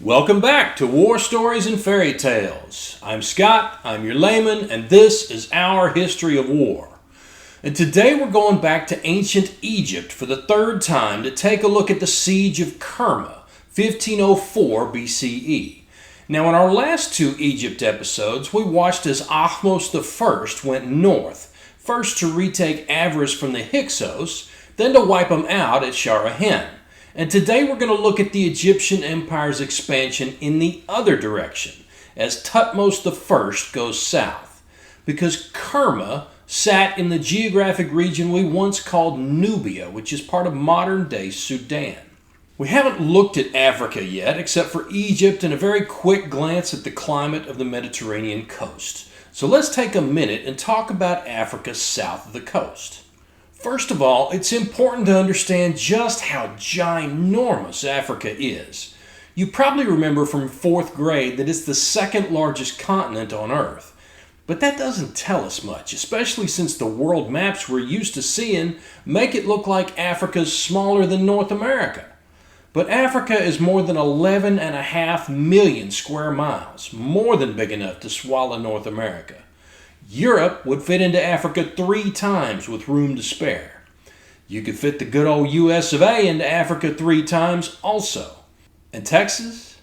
Welcome back to War Stories and Fairy Tales. I'm Scott, I'm your layman, and this is our history of war. And today we're going back to ancient Egypt for the third time to take a look at the Siege of Kerma, 1504 BCE. Now in our last two Egypt episodes, we watched as Thutmose I went north, first to retake Avaris from the Hyksos, then to wipe them out at Sharahen. And today we're going to look at the Egyptian Empire's expansion in the other direction, as Thutmose I goes south. Because Kerma sat in the geographic region we once called Nubia, which is part of modern-day Sudan. We haven't looked at Africa yet, except for Egypt and a very quick glance at the climate of the Mediterranean coast. So let's take a minute and talk about Africa south of the coast. First of all, it's important to understand just how ginormous Africa is. You probably remember from 4th grade that it's the second largest continent on Earth. But that doesn't tell us much, especially since the world maps we're used to seeing make it look like Africa's smaller than North America. But Africa is more than 11.5 million square miles, more than big enough to swallow North America. Europe would fit into Africa 3 times with room to spare. You could fit the good old US of A into Africa 3 times also. And Texas?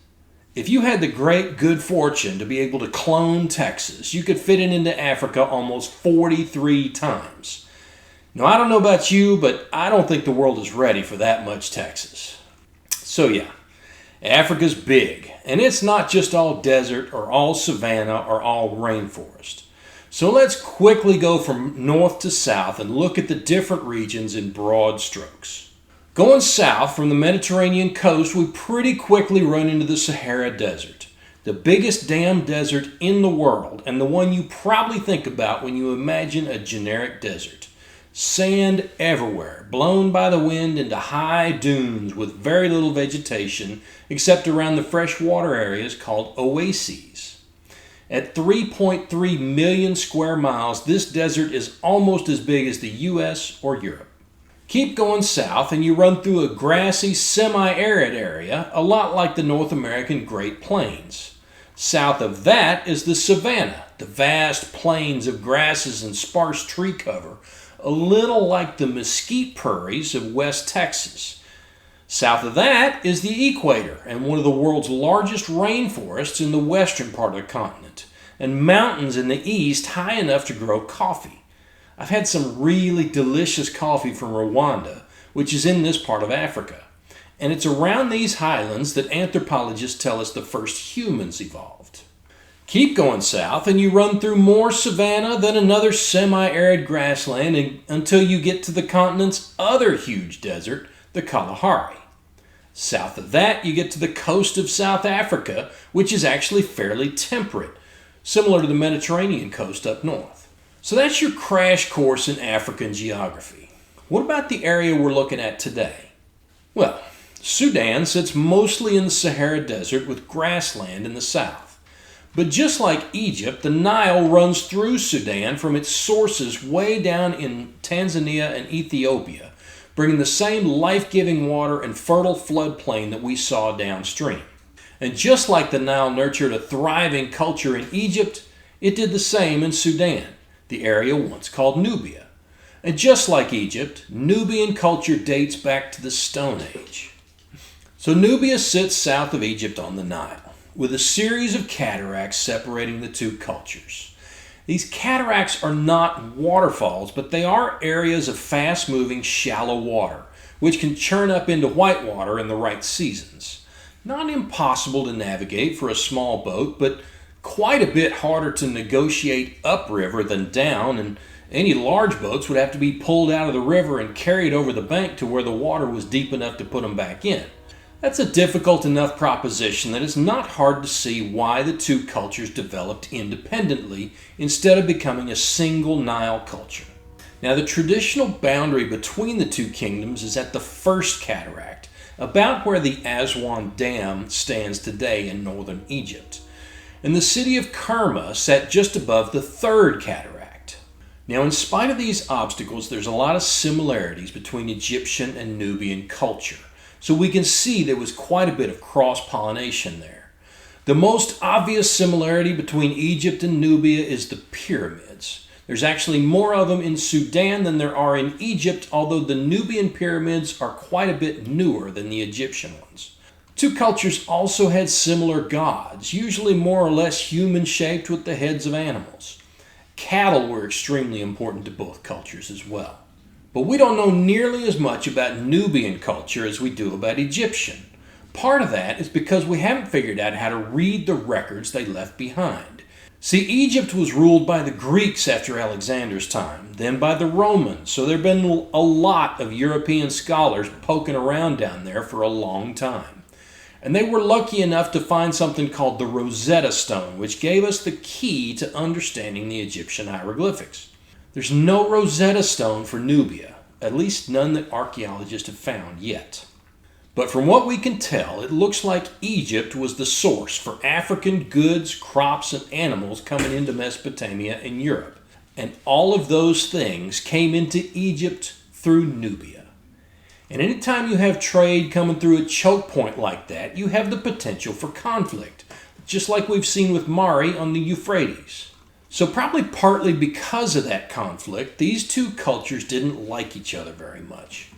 If you had the great good fortune to be able to clone Texas, you could fit it into Africa almost 43 times. Now, I don't know about you, but I don't think the world is ready for that much Texas. So yeah, Africa's big, and it's not just all desert or all savanna or all rainforest. So let's quickly go from north to south and look at the different regions in broad strokes. Going south from the Mediterranean coast, we pretty quickly run into the Sahara Desert, the biggest damn desert in the world, and the one you probably think about when you imagine a generic desert. Sand everywhere, blown by the wind into high dunes with very little vegetation except around the freshwater areas called oases. At 3.3 million square miles, this desert is almost as big as the US or Europe. Keep going south and you run through a grassy, semi-arid area, a lot like the North American Great Plains. South of that is the savanna, the vast plains of grasses and sparse tree cover, a little like the mesquite prairies of West Texas. South of that is the equator and one of the world's largest rainforests in the western part of the continent, and mountains in the east high enough to grow coffee. I've had some really delicious coffee from Rwanda, which is in this part of Africa, and it's around these highlands that anthropologists tell us the first humans evolved. Keep going south and you run through more savanna, then another semi-arid grassland until you get to the continent's other huge desert, the Kalahari. South of that, you get to the coast of South Africa, which is actually fairly temperate, similar to the Mediterranean coast up north. So that's your crash course in African geography. What about the area we're looking at today? Well, Sudan sits mostly in the Sahara Desert with grassland in the south. But just like Egypt, the Nile runs through Sudan from its sources way down in Tanzania and Ethiopia, bringing the same life-giving water and fertile floodplain that we saw downstream. And just like the Nile nurtured a thriving culture in Egypt, it did the same in Sudan, the area once called Nubia. And just like Egypt, Nubian culture dates back to the Stone Age. So Nubia sits south of Egypt on the Nile, with a series of cataracts separating the two cultures. These cataracts are not waterfalls, but they are areas of fast-moving, shallow water, which can churn up into whitewater in the right seasons. Not impossible to navigate for a small boat, but quite a bit harder to negotiate upriver than down, and any large boats would have to be pulled out of the river and carried over the bank to where the water was deep enough to put them back in. That's a difficult enough proposition that it's not hard to see why the two cultures developed independently instead of becoming a single Nile culture. Now, the traditional boundary between the two kingdoms is at the first cataract, about where the Aswan Dam stands today in northern Egypt. And the city of Kerma sat just above the third cataract. Now, in spite of these obstacles, there's a lot of similarities between Egyptian and Nubian culture. So we can see there was quite a bit of cross-pollination there. The most obvious similarity between Egypt and Nubia is the pyramids. There's actually more of them in Sudan than there are in Egypt, although the Nubian pyramids are quite a bit newer than the Egyptian ones. Two cultures also had similar gods, usually more or less human-shaped with the heads of animals. Cattle were extremely important to both cultures as well. But we don't know nearly as much about Nubian culture as we do about Egyptian. Part of that is because we haven't figured out how to read the records they left behind. See, Egypt was ruled by the Greeks after Alexander's time, then by the Romans, so there have been a lot of European scholars poking around down there for a long time. And they were lucky enough to find something called the Rosetta Stone, which gave us the key to understanding the Egyptian hieroglyphics. There's no Rosetta Stone for Nubia, at least none that archaeologists have found yet. But from what we can tell, it looks like Egypt was the source for African goods, crops, and animals coming into Mesopotamia and Europe. And all of those things came into Egypt through Nubia. And anytime you have trade coming through a choke point like that, you have the potential for conflict, just like we've seen with Mari on the Euphrates. So probably partly because of that conflict, these two cultures didn't like each other very much.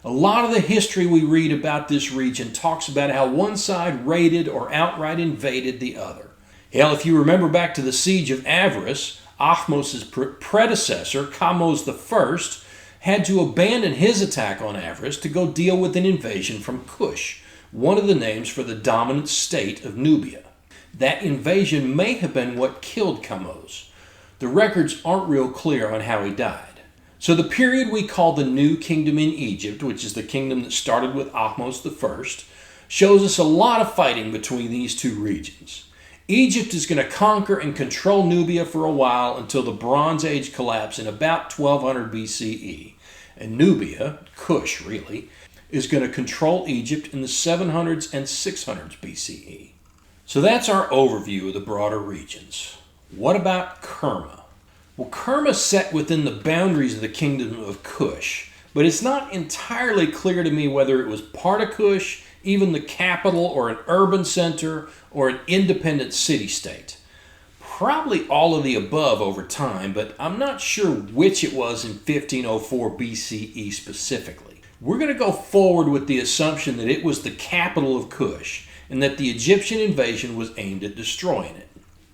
A lot of the history we read about this region talks about how one side raided or outright invaded the other. Hell, if you remember back to the Siege of Avaris, Thutmose's predecessor, Thutmose I, had to abandon his attack on Avaris to go deal with an invasion from Kush, one of the names for the dominant state of Nubia. That invasion may have been what killed Thutmose. The records aren't real clear on how he died. So the period we call the New Kingdom in Egypt, which is the kingdom that started with Thutmose I, shows us a lot of fighting between these two regions. Egypt is going to conquer and control Nubia for a while until the Bronze Age collapse in about 1200 BCE. And Nubia, Kush really, is going to control Egypt in the 700s and 600s BCE. So that's our overview of the broader regions. What about Kerma? Well, Kerma sat within the boundaries of the kingdom of Kush, but it's not entirely clear to me whether it was part of Kush, even the capital or an urban center, or an independent city-state. Probably all of the above over time, but I'm not sure which it was in 1504 BCE specifically. We're going to go forward with the assumption that it was the capital of Kush, and that the Egyptian invasion was aimed at destroying it.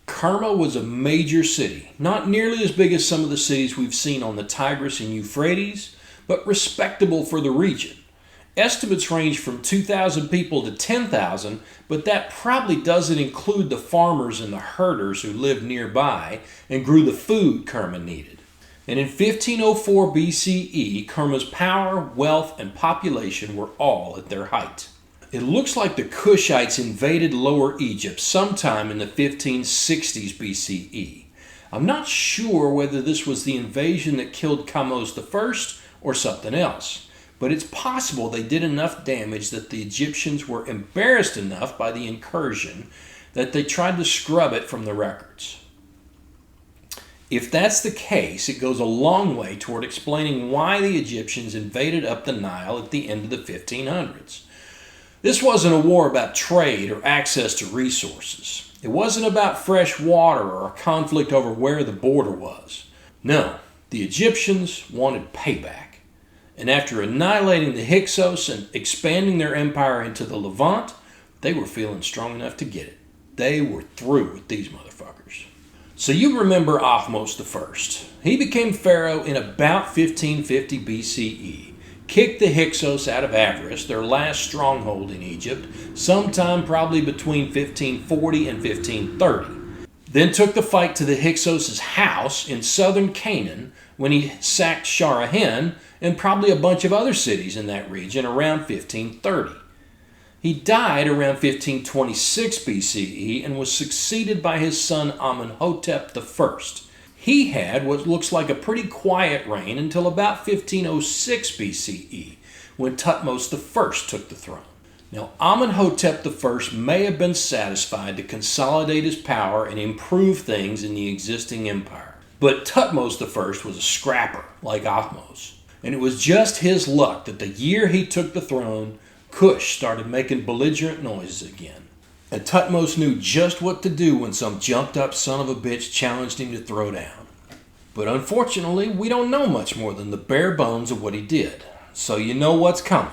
Kerma was a major city, not nearly as big as some of the cities we've seen on the Tigris and Euphrates, but respectable for the region. Estimates range from 2,000 people to 10,000, but that probably doesn't include the farmers and the herders who lived nearby and grew the food Kerma needed. And in 1504 BCE, Kerma's power, wealth, and population were all at their height. It looks like the Kushites invaded Lower Egypt sometime in the 1560s BCE. I'm not sure whether this was the invasion that killed Thutmose I or something else, but it's possible they did enough damage that the Egyptians were embarrassed enough by the incursion that they tried to scrub it from the records. If that's the case, it goes a long way toward explaining why the Egyptians invaded up the Nile at the end of the 1500s. This wasn't a war about trade or access to resources. It wasn't about fresh water or a conflict over where the border was. No, the Egyptians wanted payback. And after annihilating the Hyksos and expanding their empire into the Levant, they were feeling strong enough to get it. They were through with these motherfuckers. So you remember Thutmose I. He became pharaoh in about 1550 BCE. Kicked the Hyksos out of Avaris, their last stronghold in Egypt, sometime probably between 1540 and 1530. Then took the fight to the Hyksos' house in southern Canaan when he sacked Sharahan and probably a bunch of other cities in that region around 1530. He died around 1526 BCE and was succeeded by his son Amenhotep I. He had what looks like a pretty quiet reign until about 1506 BCE, when Thutmose I took the throne. Now, Amenhotep I may have been satisfied to consolidate his power and improve things in the existing empire. But Thutmose I was a scrapper, like Thutmose. And it was just his luck that the year he took the throne, Kush started making belligerent noises again. And Thutmose knew just what to do when some jumped up son of a bitch challenged him to throw down. But unfortunately, we don't know much more than the bare bones of what he did. So you know what's coming.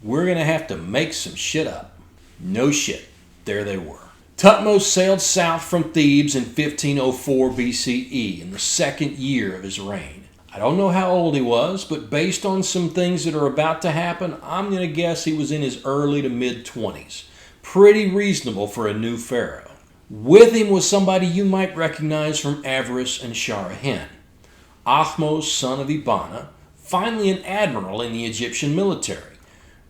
We're going to have to make some shit up. No shit. There they were. Thutmose sailed south from Thebes in 1504 BCE in the second year of his reign. I don't know how old he was, but based on some things that are about to happen, I'm going to guess he was in his early to mid-20s. Pretty reasonable for a new pharaoh. With him was somebody you might recognize from Avarice and Sharahin. Thutmose, son of Ibana, finally an admiral in the Egyptian military,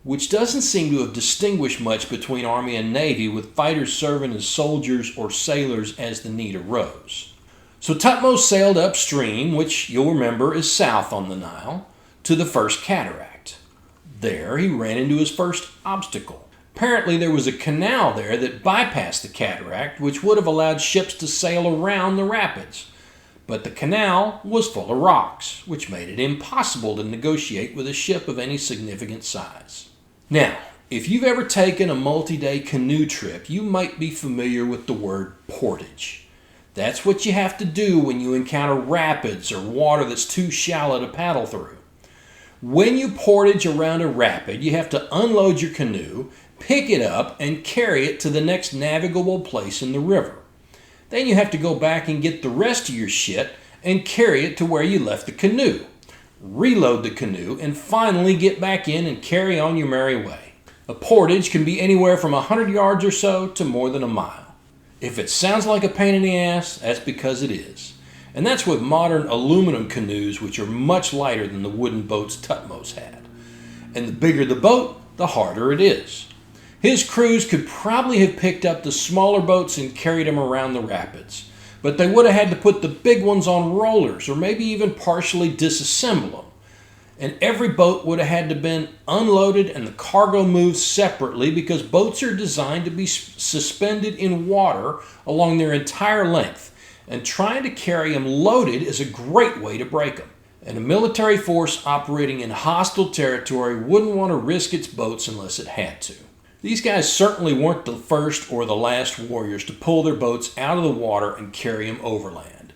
which doesn't seem to have distinguished much between army and navy, with fighters serving as soldiers or sailors as the need arose. So Thutmose sailed upstream, which you'll remember is south on the Nile, to the first cataract. There he ran into his first obstacle. Apparently there was a canal there that bypassed the cataract, which would have allowed ships to sail around the rapids. But the canal was full of rocks, which made it impossible to negotiate with a ship of any significant size. Now, if you've ever taken a multi-day canoe trip, you might be familiar with the word portage. That's what you have to do when you encounter rapids or water that's too shallow to paddle through. When you portage around a rapid, you have to unload your canoe, pick it up, and carry it to the next navigable place in the river. Then you have to go back and get the rest of your shit and carry it to where you left the canoe. Reload the canoe, and finally get back in and carry on your merry way. A portage can be anywhere from 100 yards or so to more than a mile. If it sounds like a pain in the ass, that's because it is. And that's with modern aluminum canoes, which are much lighter than the wooden boats Thutmose had. And the bigger the boat, the harder it is. His crews could probably have picked up the smaller boats and carried them around the rapids, but they would have had to put the big ones on rollers or maybe even partially disassemble them. And every boat would have had to been unloaded and the cargo moved separately, because boats are designed to be suspended in water along their entire length, and trying to carry them loaded is a great way to break them. And a military force operating in hostile territory wouldn't want to risk its boats unless it had to. These guys certainly weren't the first or the last warriors to pull their boats out of the water and carry them overland.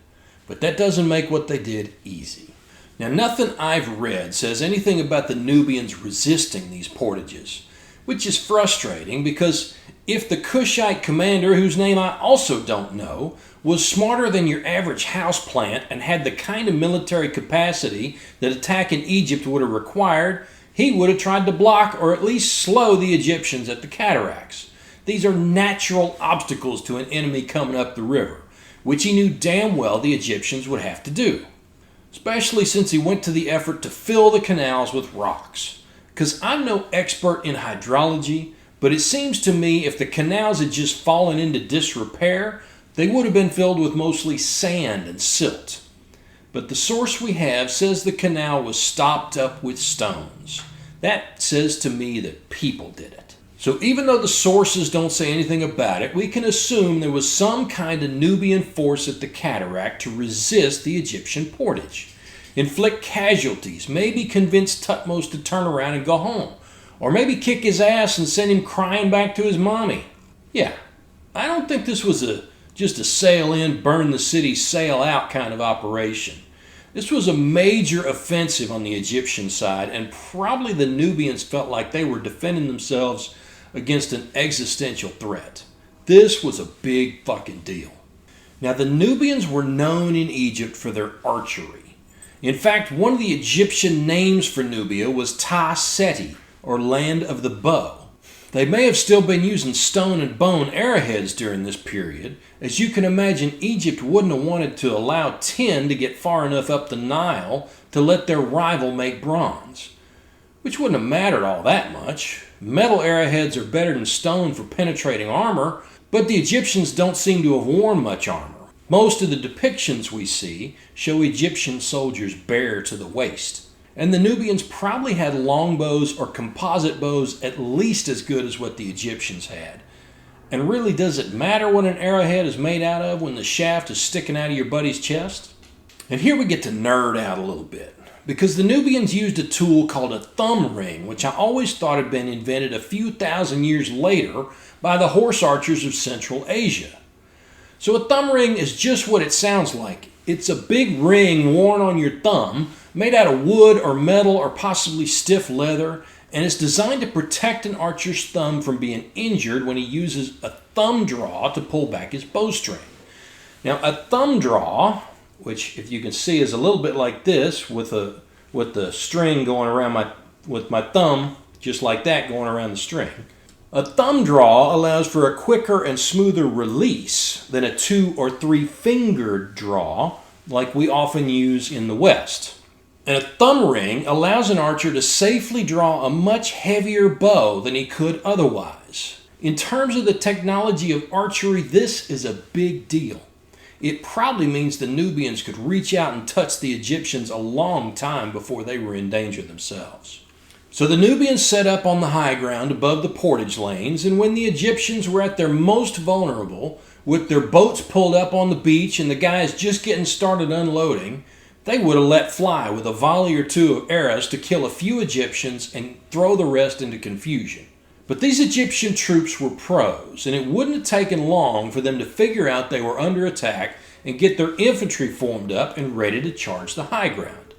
But that doesn't make what they did easy. Now, nothing I've read says anything about the Nubians resisting these portages, which is frustrating, because if the Kushite commander, whose name I also don't know, was smarter than your average houseplant and had the kind of military capacity that attack in Egypt would have required, he would have tried to block or at least slow the Egyptians at the cataracts. These are natural obstacles to an enemy coming up the river, which he knew damn well the Egyptians would have to do. Especially since he went to the effort to fill the canals with rocks. Because I'm no expert in hydrology, but it seems to me if the canals had just fallen into disrepair, they would have been filled with mostly sand and silt. But the source we have says the canal was stopped up with stones. That says to me that people did it. So even though the sources don't say anything about it, we can assume there was some kind of Nubian force at the cataract to resist the Egyptian portage, inflict casualties, maybe convince Thutmose to turn around and go home, or maybe kick his ass and send him crying back to his mommy. Yeah, I don't think this was just a sail in, burn the city, sail out kind of operation. This was a major offensive on the Egyptian side, and probably the Nubians felt like they were defending themselves against an existential threat. This was a big fucking deal. Now, the Nubians were known in Egypt for their archery. In fact, one of the Egyptian names for Nubia was Ta Seti, or land of the bow. They may have still been using stone and bone arrowheads during this period. As you can imagine, Egypt wouldn't have wanted to allow tin to get far enough up the Nile to let their rival make bronze, which wouldn't have mattered all that much. Metal arrowheads are better than stone for penetrating armor, but the Egyptians don't seem to have worn much armor. Most of the depictions we see show Egyptian soldiers bare to the waist. And the Nubians probably had longbows or composite bows at least as good as what the Egyptians had. And really, does it matter what an arrowhead is made out of when the shaft is sticking out of your buddy's chest? And here we get to nerd out a little bit, because the Nubians used a tool called a thumb ring, which I always thought had been invented a few thousand years later by the horse archers of Central Asia. So a thumb ring is just what it sounds like. It's a big ring worn on your thumb, made out of wood or metal or possibly stiff leather, and it's designed to protect an archer's thumb from being injured when he uses a thumb draw to pull back his bowstring. Now, a thumb draw, which if you can see is a little bit like this, with the string going around with my thumb, just like that, going around the string. A thumb draw allows for a quicker and smoother release than a 2 or 3 fingered draw like we often use in the West. And a thumb ring allows an archer to safely draw a much heavier bow than he could otherwise. In terms of the technology of archery, this is a big deal. It probably means the Nubians could reach out and touch the Egyptians a long time before they were in danger themselves. So the Nubians set up on the high ground above the portage lanes, and when the Egyptians were at their most vulnerable, with their boats pulled up on the beach and the guys just getting started unloading, they would have let fly with a volley or two of arrows to kill a few Egyptians and throw the rest into confusion. But these Egyptian troops were pros, and it wouldn't have taken long for them to figure out they were under attack and get their infantry formed up and ready to charge the high ground.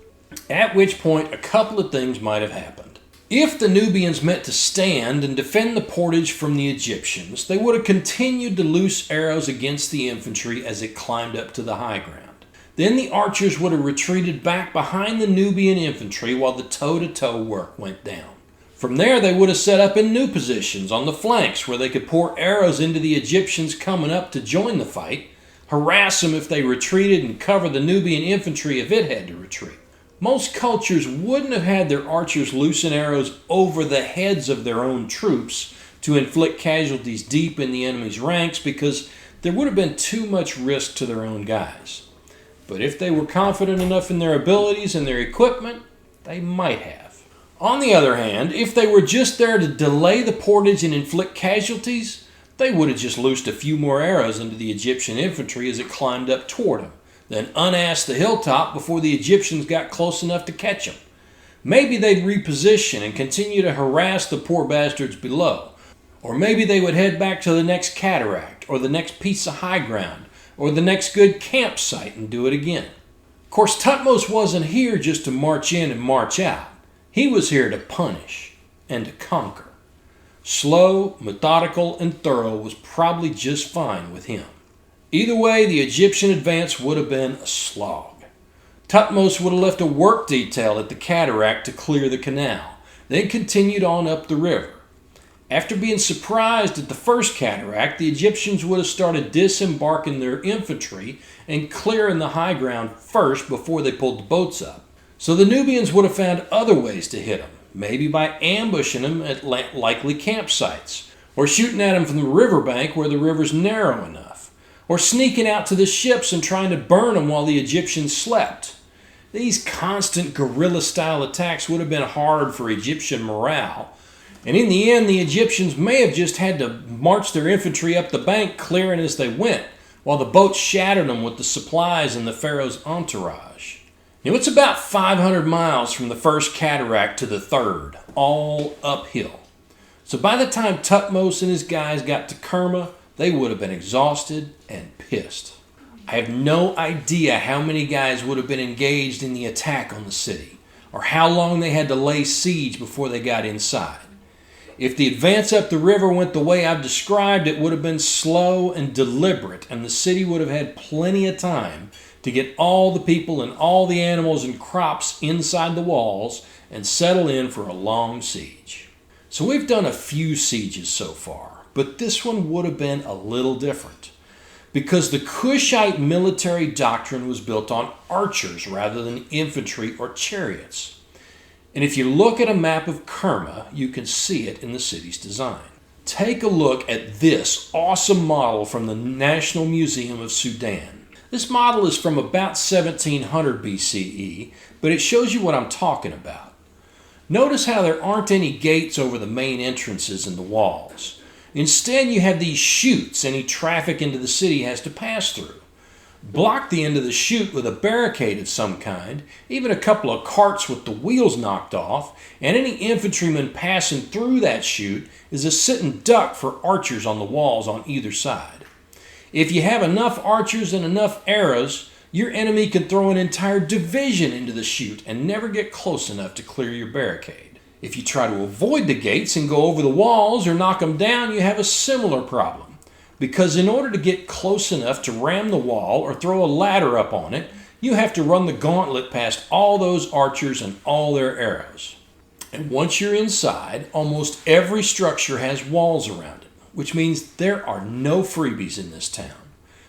At which point, a couple of things might have happened. If the Nubians meant to stand and defend the portage from the Egyptians, they would have continued to loose arrows against the infantry as it climbed up to the high ground. Then the archers would have retreated back behind the Nubian infantry while the toe-to-toe work went down. From there, they would have set up in new positions on the flanks where they could pour arrows into the Egyptians coming up to join the fight, harass them if they retreated, and cover the Nubian infantry if it had to retreat. Most cultures wouldn't have had their archers loosen arrows over the heads of their own troops to inflict casualties deep in the enemy's ranks because there would have been too much risk to their own guys. But if they were confident enough in their abilities and their equipment, they might have. On the other hand, if they were just there to delay the portage and inflict casualties, they would have just loosed a few more arrows into the Egyptian infantry as it climbed up toward them, then unassed the hilltop before the Egyptians got close enough to catch them. Maybe they'd reposition and continue to harass the poor bastards below. Or maybe they would head back to the next cataract, or the next piece of high ground, or the next good campsite and do it again. Of course, Thutmose wasn't here just to march in and march out. He was here to punish and to conquer. Slow, methodical, and thorough was probably just fine with him. Either way, the Egyptian advance would have been a slog. Thutmose would have left a work detail at the cataract to clear the canal, then continued on up the river. After being surprised at the first cataract, the Egyptians would have started disembarking their infantry and clearing the high ground first before they pulled the boats up. So the Nubians would have found other ways to hit them, maybe by ambushing them at likely campsites, or shooting at them from the riverbank where the river's narrow enough, or sneaking out to the ships and trying to burn them while the Egyptians slept. These constant guerrilla-style attacks would have been hard for Egyptian morale, and in the end, the Egyptians may have just had to march their infantry up the bank clearing as they went, while the boats shattered them with the supplies and the pharaoh's entourage. Now, it's about 500 miles from the first cataract to the third, all uphill. So by the time Thutmose and his guys got to Kerma, they would have been exhausted and pissed. I have no idea how many guys would have been engaged in the attack on the city, or how long they had to lay siege before they got inside. If the advance up the river went the way I've described, it would have been slow and deliberate, and the city would have had plenty of time to get all the people and all the animals and crops inside the walls and settle in for a long siege. So we've done a few sieges so far, but this one would have been a little different, because the Kushite military doctrine was built on archers rather than infantry or chariots. And if you look at a map of Kerma, you can see it in the city's design. Take a look at this awesome model from the National Museum of Sudan. This model is from about 1700 BCE, but it shows you what I'm talking about. Notice how there aren't any gates over the main entrances and the walls. Instead, you have these chutes any traffic into the city has to pass through. Block the end of the chute with a barricade of some kind, even a couple of carts with the wheels knocked off, and any infantryman passing through that chute is a sitting duck for archers on the walls on either side. If you have enough archers and enough arrows, your enemy can throw an entire division into the chute and never get close enough to clear your barricade. If you try to avoid the gates and go over the walls or knock them down, you have a similar problem. Because in order to get close enough to ram the wall or throw a ladder up on it, you have to run the gauntlet past all those archers and all their arrows. And once you're inside, almost every structure has walls around it, which means there are no freebies in this town.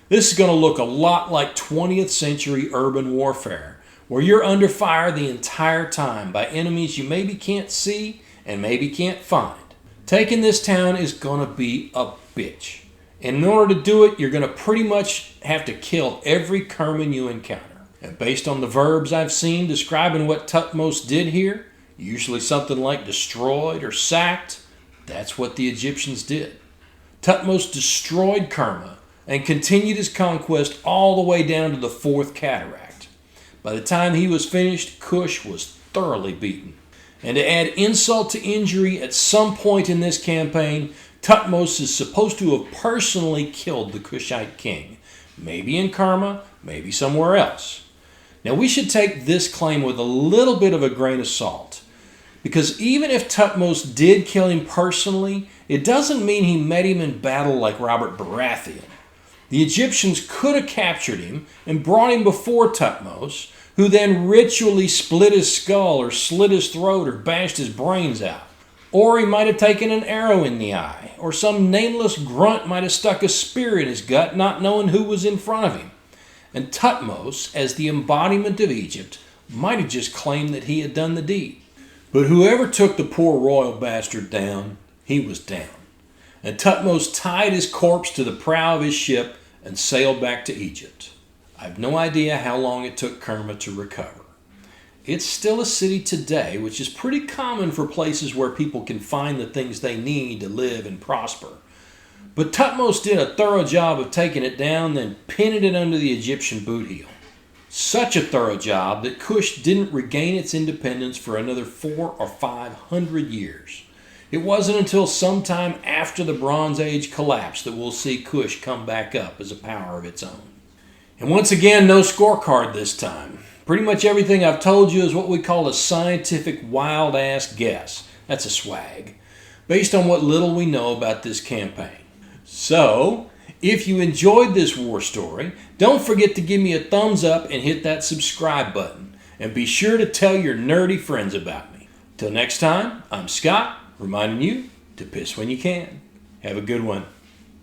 This is going to look a lot like 20th century urban warfare, where you're under fire the entire time by enemies you maybe can't see and maybe can't find. Taking this town is going to be a bitch. And in order to do it, you're going to pretty much have to kill every Kerman you encounter. And based on the verbs I've seen describing what Thutmose did here, usually something like destroyed or sacked, that's what the Egyptians did. Thutmose destroyed Kerma and continued his conquest all the way down to the Fourth Cataract. By the time he was finished, Kush was thoroughly beaten. And to add insult to injury, at some point in this campaign, Thutmose is supposed to have personally killed the Kushite king, maybe in Kerma, maybe somewhere else. Now we should take this claim with a little bit of a grain of salt, because even if Thutmose did kill him personally, it doesn't mean he met him in battle like Robert Baratheon. The Egyptians could have captured him and brought him before Thutmose, who then ritually split his skull or slit his throat or bashed his brains out. Or he might have taken an arrow in the eye, or some nameless grunt might have stuck a spear in his gut, not knowing who was in front of him. And Thutmose, as the embodiment of Egypt, might have just claimed that he had done the deed. But whoever took the poor royal bastard down, he was down. And Thutmose tied his corpse to the prow of his ship and sailed back to Egypt. I have no idea how long it took Kerma to recover. It's still a city today, which is pretty common for places where people can find the things they need to live and prosper. But Thutmose did a thorough job of taking it down, then pinning it under the Egyptian boot heel. Such a thorough job that Kush didn't regain its independence for another 400 or 500 years. It wasn't until sometime after the Bronze Age collapsed that we'll see Kush come back up as a power of its own. And once again, no scorecard this time. Pretty much everything I've told you is what we call a scientific wild-ass guess. That's a swag. Based on what little we know about this campaign. So, if you enjoyed this war story, don't forget to give me a thumbs up and hit that subscribe button. And be sure to tell your nerdy friends about me. Till next time, I'm Scott, reminding you to piss when you can. Have a good one.